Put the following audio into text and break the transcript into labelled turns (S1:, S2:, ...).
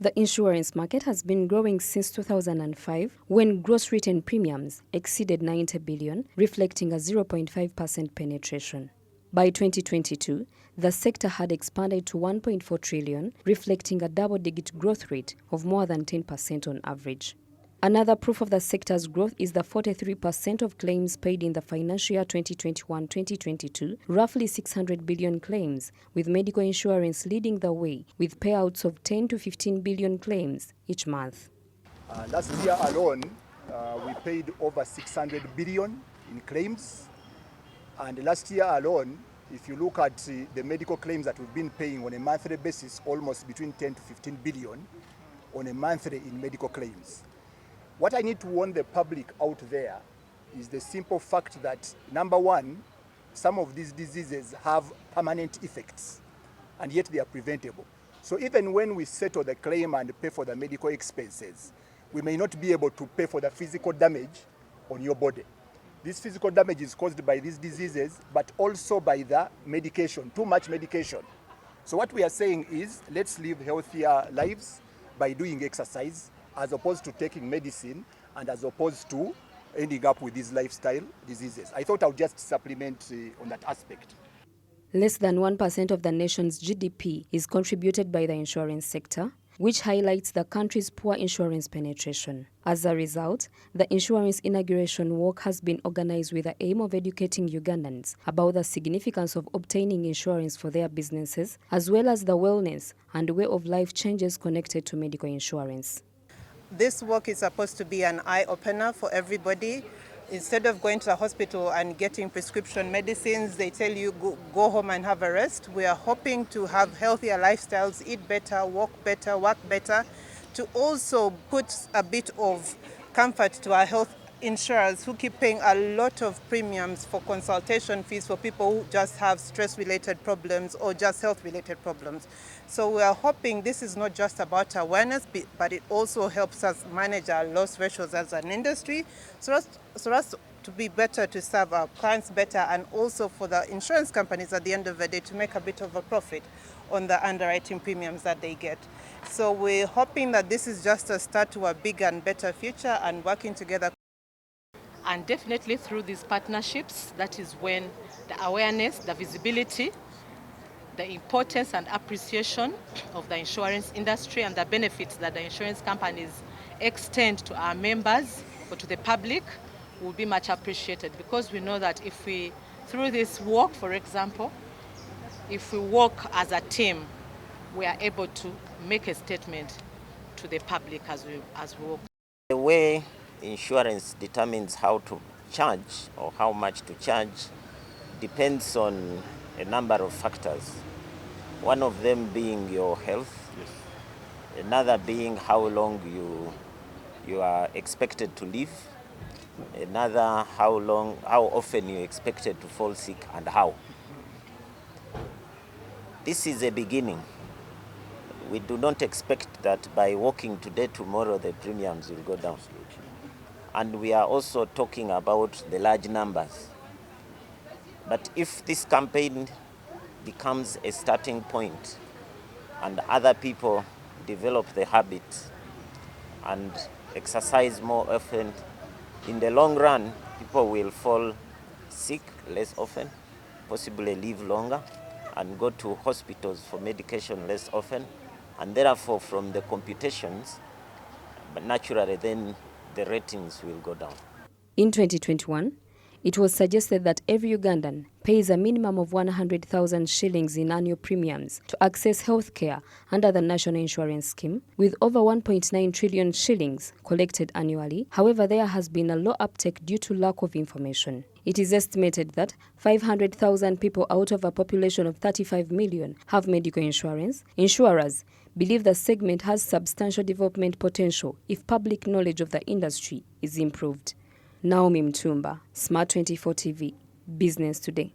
S1: The insurance market has been growing since 2005, when gross written premiums exceeded 90 billion, reflecting a 0.5% penetration. By 2022, the sector had expanded to 1.4 trillion, reflecting a double-digit growth rate of more than 10% on average. Another proof of the sector's growth is the 43% of claims paid in the financial year 2021-2022, roughly 600 billion claims, with medical insurance leading the way, with payouts of 10 to 15 billion claims each month.
S2: Last year alone, we paid over 600 billion in claims. And last year alone, if you look at the medical claims that we've been paying on a monthly basis, almost between 10 to 15 billion on a monthly in medical claims. What I need to warn the public out there is the simple fact that, number one, some of these diseases have permanent effects, and yet they are preventable. So even when we settle the claim and pay for the medical expenses, we may not be able to pay for the physical damage on your body. This physical damage is caused by these diseases, but also by the medication, too much medication. So what we are saying is, let's live healthier lives by doing exercise, as opposed to taking medicine and as opposed to ending up with these lifestyle diseases. I thought I would just supplement on that aspect.
S1: Less than 1% of the nation's GDP is contributed by the insurance sector, which highlights the country's poor insurance penetration. As a result, the insurance inauguration walk has been organized with the aim of educating Ugandans about the significance of obtaining insurance for their businesses, as well as the wellness and way of life changes connected to medical insurance.
S3: This work is supposed to be an eye-opener for everybody. Instead of going to the hospital and getting prescription medicines, they tell you go home and have a rest. We are hoping to have healthier lifestyles, eat better, walk better, work better, to also put a bit of comfort to our health insurers who keep paying a lot of premiums for consultation fees for people who just have stress-related problems or just health-related problems. So we are hoping this is not just about awareness, but it also helps us manage our loss ratios as an industry, so as to be better, to serve our clients better, and also for the insurance companies at the end of the day to make a bit of a profit on the underwriting premiums that they get. So we're hoping that this is just a start to a bigger and better future, and working together.
S4: And definitely through these partnerships, that is when the awareness, the visibility, the importance and appreciation of the insurance industry and the benefits that the insurance companies extend to our members or to the public will be much appreciated, because we know that if we, through this work, for example, if we work as a team, we are able to make a statement to the public as we work.
S5: The way insurance determines how to charge or how much to charge depends on a number of factors. One of them being your health, yes. Another being how long you are expected to live, another how often you're expected to fall sick and how. This is a beginning. We do not expect that by walking today, tomorrow the premiums will go down. And we are also talking about the large numbers. But if this campaign becomes a starting point and other people develop the habit and exercise more often, in the long run, people will fall sick less often, possibly live longer, and go to hospitals for medication less often. And therefore, from the computations, but naturally then the ratings will go down.
S1: In 2021, it was suggested that every Ugandan pays a minimum of 100,000 shillings in annual premiums to access health care under the National Insurance Scheme, with over 1.9 trillion shillings collected annually. However, there has been a low uptake due to lack of information. It is estimated that 500,000 people out of a population of 35 million have medical insurance. Insurers believe the segment has substantial development potential if public knowledge of the industry is improved. Naomi Mtumba, Smart 24 TV, Business Today.